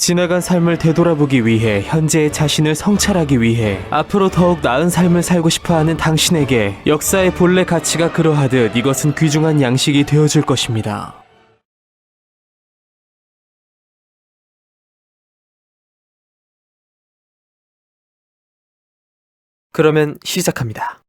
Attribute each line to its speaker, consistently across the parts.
Speaker 1: 지나간 삶을 되돌아보기 위해 현재의 자신을 성찰하기 위해 앞으로 더욱 나은 삶을 살고 싶어하는 당신에게 역사의 본래 가치가 그러하듯 이것은 귀중한 양식이 되어줄 것입니다. 그러면 시작합니다.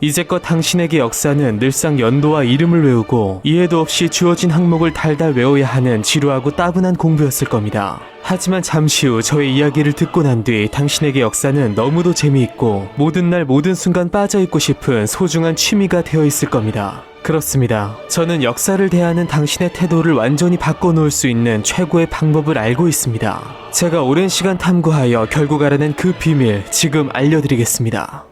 Speaker 1: 이제껏 당신에게 역사는 늘상 연도와 이름을 외우고 이해도 없이 주어진 항목을 달달 외워야 하는 지루하고 따분한 공부였을 겁니다. 하지만 잠시 후 저의 이야기를 듣고 난 뒤 당신에게 역사는 너무도 재미있고 모든 날 모든 순간 빠져있고 싶은 소중한 취미가 되어 있을 겁니다. 그렇습니다. 저는 역사를 대하는 당신의 태도를 완전히 바꿔놓을 수 있는 최고의 방법을 알고 있습니다. 제가 오랜 시간 탐구하여 결국 알아낸 그 비밀 지금 알려드리겠습니다.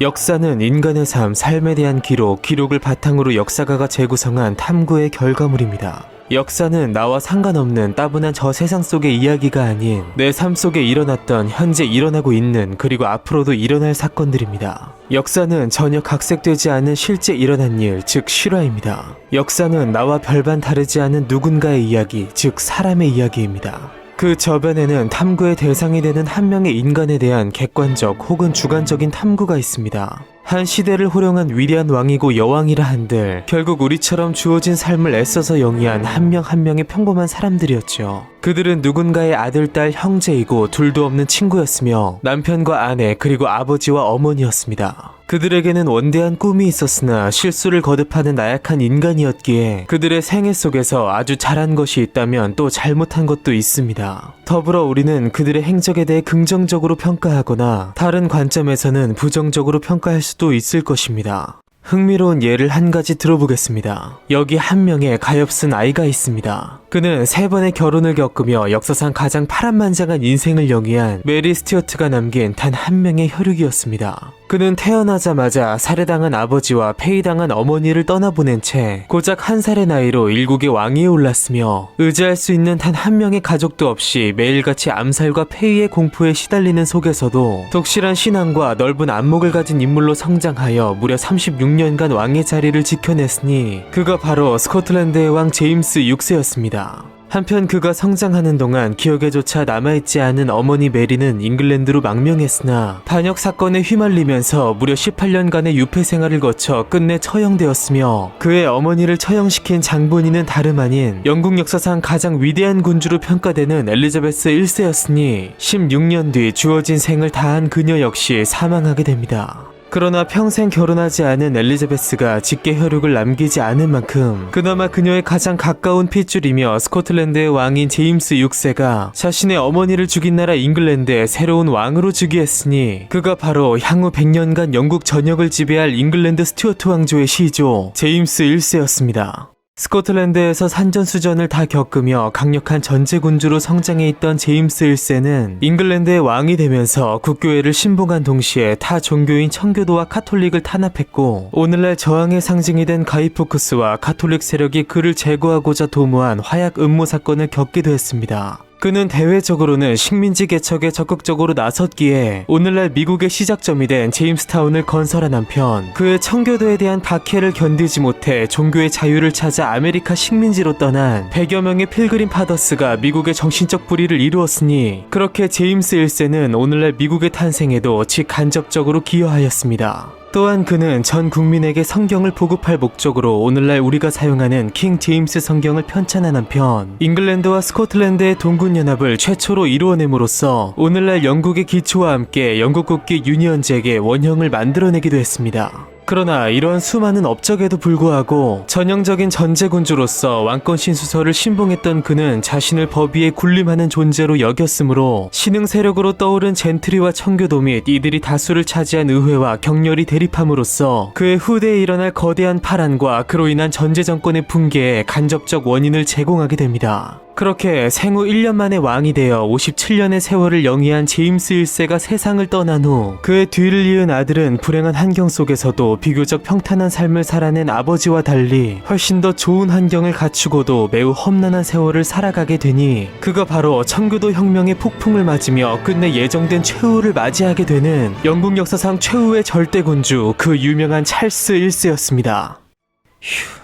Speaker 1: 역사는 인간의 삶에 대한 기록을 바탕으로 역사가가 재구성한 탐구의 결과물입니다. 역사는 나와 상관없는 따분한 저 세상 속의 이야기가 아닌 내 삶 속에 일어났던, 현재 일어나고 있는, 그리고 앞으로도 일어날 사건들입니다. 역사는 전혀 각색되지 않은 실제 일어난 일, 즉 실화입니다. 역사는 나와 별반 다르지 않은 누군가의 이야기, 즉 사람의 이야기입니다. 그 저변에는 탐구의 대상이 되는 한 명의 인간에 대한 객관적 혹은 주관적인 탐구가 있습니다. 한 시대를 호령한 위대한 왕이고 여왕이라 한들 결국 우리처럼 주어진 삶을 애써서 영위한 한 명 한 명의 평범한 사람들이었죠. 그들은 누군가의 아들, 딸, 형제이고 둘도 없는 친구였으며 남편과 아내 그리고 아버지와 어머니였습니다. 그들에게는 원대한 꿈이 있었으나 실수를 거듭하는 나약한 인간이었기에 그들의 생애 속에서 아주 잘한 것이 있다면 또 잘못한 것도 있습니다. 더불어 우리는 그들의 행적에 대해 긍정적으로 평가하거나 다른 관점에서는 부정적으로 평가할 수도 있을 것입니다. 흥미로운 예를 한 가지 들어보겠습니다. 여기 한 명의 가엾은 아이가 있습니다. 그는 3번의 결혼을 겪으며 역사상 가장 파란만장한 인생을 영위한 메리 스튜어트가 남긴 단 한 명의 혈육이었습니다. 그는 태어나자마자 살해당한 아버지와 폐위당한 어머니를 떠나보낸 채 고작 1살의 나이로 일국의 왕위에 올랐으며 의지할 수 있는 단 한 명의 가족도 없이 매일같이 암살과 폐위의 공포에 시달리는 속에서도 독실한 신앙과 넓은 안목을 가진 인물로 성장하여 무려 36년간 왕의 자리를 지켜냈으니 그가 바로 스코틀랜드의 왕 제임스 6세였습니다. 한편 그가 성장하는 동안 기억에조차 남아있지 않은 어머니 메리는 잉글랜드로 망명했으나 반역 사건에 휘말리면서 무려 18년간의 유폐 생활을 거쳐 끝내 처형되었으며 그의 어머니를 처형시킨 장본인은 다름 아닌 영국 역사상 가장 위대한 군주로 평가되는 엘리자베스 1세였으니 16년 뒤 주어진 생을 다한 그녀 역시 사망하게 됩니다. 그러나 평생 결혼하지 않은 엘리자베스가 직계 혈육을 남기지 않은 만큼 그나마 그녀의 가장 가까운 핏줄이며 스코틀랜드의 왕인 제임스 6세가 자신의 어머니를 죽인 나라 잉글랜드의 새로운 왕으로 즉위했으니 그가 바로 향후 100년간 영국 전역을 지배할 잉글랜드 스튜어트 왕조의 시조 제임스 1세였습니다. 스코틀랜드에서 산전수전을 다 겪으며 강력한 전제군주로 성장해 있던 제임스 1세는 잉글랜드의 왕이 되면서 국교회를 신봉한 동시에 타 종교인 청교도와 카톨릭을 탄압했고 오늘날 저항의 상징이 된 가이포크스와 카톨릭 세력이 그를 제거하고자 도모한 화약 음모 사건을 겪기도 했습니다. 그는 대외적으로는 식민지 개척에 적극적으로 나섰기에 오늘날 미국의 시작점이 된 제임스타운을 건설한 한편 그의 청교도에 대한 박해를 견디지 못해 종교의 자유를 찾아 아메리카 식민지로 떠난 100여 명의 필그림 파더스가 미국의 정신적 불의를 이루었으니 그렇게 제임스 1세는 오늘날 미국의 탄생에도 직간접적으로 기여하였습니다. 또한 그는 전 국민에게 성경을 보급할 목적으로 오늘날 우리가 사용하는 킹 제임스 성경을 편찬한 한편 잉글랜드와 스코틀랜드의 동군연합을 최초로 이루어냄으로써 오늘날 영국의 기초와 함께 영국 국기 유니언 잭의 원형을 만들어내기도 했습니다. 그러나 이러한 수많은 업적에도 불구하고 전형적인 전제군주로서 왕권 신수설을 신봉했던 그는 자신을 법 위에 군림하는 존재로 여겼으므로 신흥 세력으로 떠오른 젠트리와 청교도 및 이들이 다수를 차지한 의회와 격렬히 대립함으로써 그의 후대에 일어날 거대한 파란과 그로 인한 전제 정권의 붕괴에 간접적 원인을 제공하게 됩니다. 그렇게 생후 1년 만에 왕이 되어 57년의 세월을 영위한 제임스 1세가 세상을 떠난 후 그의 뒤를 이은 아들은 불행한 환경 속에서도 비교적 평탄한 삶을 살아낸 아버지와 달리 훨씬 더 좋은 환경을 갖추고도 매우 험난한 세월을 살아가게 되니 그가 바로 청교도 혁명의 폭풍을 맞으며 끝내 예정된 최후를 맞이하게 되는 영국 역사상 최후의 절대군주 그 유명한 찰스 1세였습니다.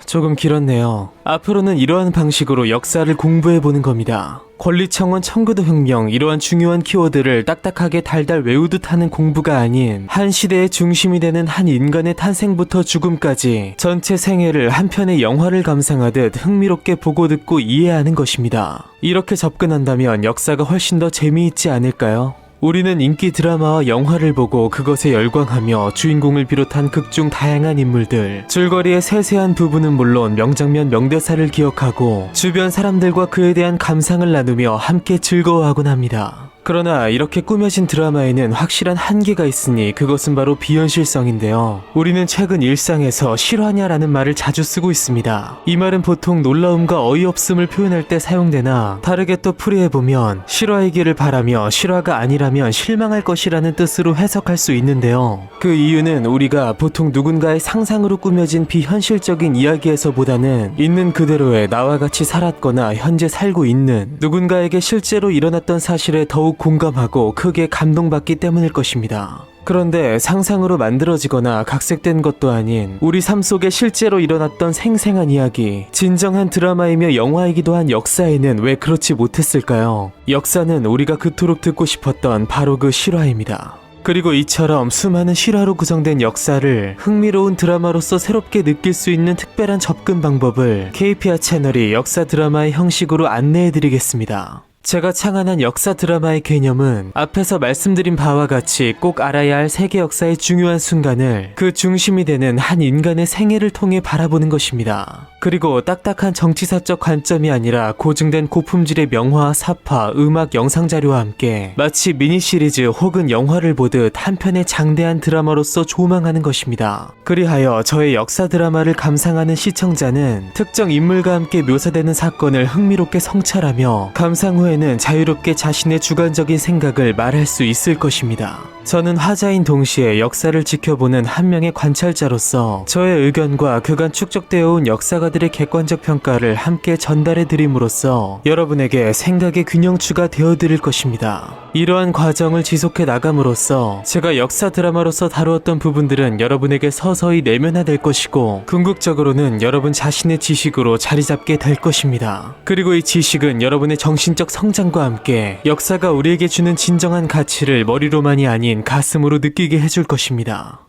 Speaker 1: 조금 길었네요. 앞으로는 이러한 방식으로 역사를 공부해보는 겁니다. 권리청원 청교도 혁명 이러한 중요한 키워드를 딱딱하게 달달 외우듯 하는 공부가 아닌 한 시대의 중심이 되는 한 인간의 탄생부터 죽음까지 전체 생애를 한 편의 영화를 감상하듯 흥미롭게 보고 듣고 이해하는 것입니다. 이렇게 접근한다면 역사가 훨씬 더 재미있지 않을까요? 우리는 인기 드라마와 영화를 보고 그것에 열광하며 주인공을 비롯한 극중 다양한 인물들, 줄거리의 세세한 부분은 물론 명장면 명대사를 기억하고 주변 사람들과 그에 대한 감상을 나누며 함께 즐거워하곤 합니다. 그러나 이렇게 꾸며진 드라마에는 확실한 한계가 있으니 그것은 바로 비현실성인데요. 우리는 최근 일상에서 실화냐라는 말을 자주 쓰고 있습니다. 이 말은 보통 놀라움과 어이없음을 표현할 때 사용되나 다르게 또 풀이해보면 실화이기를 바라며 실화가 아니라면 실망할 것이라는 뜻으로 해석할 수 있는데요. 그 이유는 우리가 보통 누군가의 상상으로 꾸며진 비현실적인 이야기에서보다는 있는 그대로의 나와 같이 살았거나 현재 살고 있는 누군가에게 실제로 일어났던 사실에 더욱 공감하고 크게 감동받기 때문일 것입니다. 그런데 상상으로 만들어지거나 각색된 것도 아닌 우리 삶 속에 실제로 일어났던 생생한 이야기, 진정한 드라마이며 영화이기도 한 역사에는 왜 그렇지 못했을까요? 역사는 우리가 그토록 듣고 싶었던 바로 그 실화입니다. 그리고 이처럼 수많은 실화로 구성된 역사를 흥미로운 드라마로서 새롭게 느낄 수 있는 특별한 접근 방법을 KPR 채널이 역사 드라마의 형식으로 안내해드리겠습니다. 제가 창안한 역사 드라마의 개념은 앞에서 말씀드린 바와 같이 꼭 알아야 할 세계 역사의 중요한 순간을 그 중심이 되는 한 인간의 생애를 통해 바라보는 것입니다. 그리고 딱딱한 정치사적 관점이 아니라 고증된 고품질의 명화, 사파, 음악, 영상자료와 함께 마치 미니 시리즈 혹은 영화를 보듯 한 편의 장대한 드라마로서 조망하는 것입니다. 그리하여 저의 역사 드라마를 감상하는 시청자는 특정 인물과 함께 묘사되는 사건을 흥미롭게 성찰하며 감상 후에는 자유롭게 자신의 주관적인 생각을 말할 수 있을 것입니다. 저는 화자인 동시에 역사를 지켜보는 한 명의 관찰자로서 저의 의견과 그간 축적되어 온 역사가들의 객관적 평가를 함께 전달해 드림으로써 여러분에게 생각의 균형추가 되어 드릴 것입니다. 이러한 과정을 지속해 나감으로써 제가 역사 드라마로서 다루었던 부분들은 여러분에게 서서히 내면화될 것이고 궁극적으로는 여러분 자신의 지식으로 자리 잡게 될 것입니다. 그리고 이 지식은 여러분의 정신적 성장과 함께 역사가 우리에게 주는 진정한 가치를 머리로만이 아닌 가슴으로 느끼게 해줄 것입니다.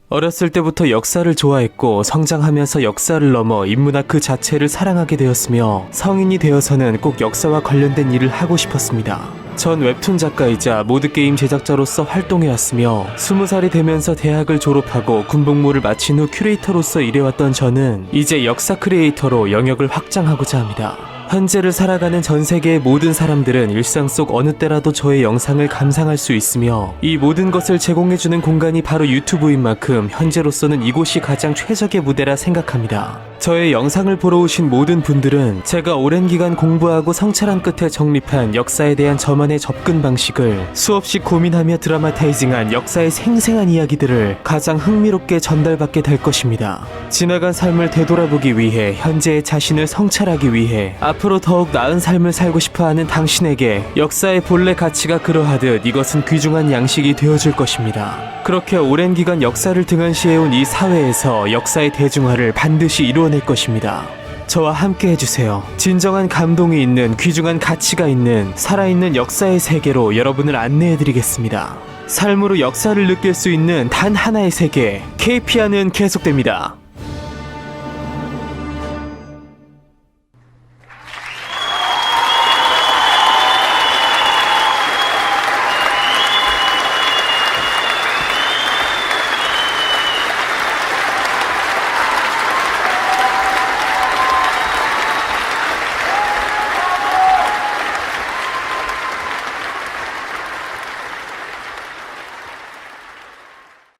Speaker 1: 어렸을 때부터 역사를 좋아했고 성장하면서 역사를 넘어 인문학 그 자체를 사랑하게 되었으며 성인이 되어서는 꼭 역사와 관련된 일을 하고 싶었습니다. 전 웹툰 작가이자 모드게임 제작자로서 활동해왔으며 20살이 되면서 대학을 졸업하고 군복무를 마친 후 큐레이터로서 일해왔던 저는 이제 역사 크리에이터로 영역을 확장하고자 합니다. 현재를 살아가는 전 세계의 모든 사람들은 일상 속 어느 때라도 저의 영상을 감상할 수 있으며 이 모든 것을 제공해주는 공간이 바로 유튜브인 만큼 현재로서는 이곳이 가장 최적의 무대라 생각합니다. 저의 영상을 보러 오신 모든 분들은 제가 오랜 기간 공부하고 성찰한 끝에 정립한 역사에 대한 저만의 접근 방식을 수없이 고민하며 드라마타이징한 역사의 생생한 이야기들을 가장 흥미롭게 전달받게 될 것입니다. 지나간 삶을 되돌아보기 위해 현재의 자신을 성찰하기 위해 앞으로 더욱 나은 삶을 살고 싶어하는 당신에게 역사의 본래 가치가 그러하듯 이것은 귀중한 양식이 되어줄 것입니다. 그렇게 오랜 기간 역사를 등한시해온 이 사회에서 역사의 대중화를 반드시 이루어낼 것입니다. 저와 함께 해주세요. 진정한 감동이 있는 귀중한 가치가 있는 살아있는 역사의 세계로 여러분을 안내해드리겠습니다. 삶으로 역사를 느낄 수 있는 단 하나의 세계, KPR는 계속됩니다.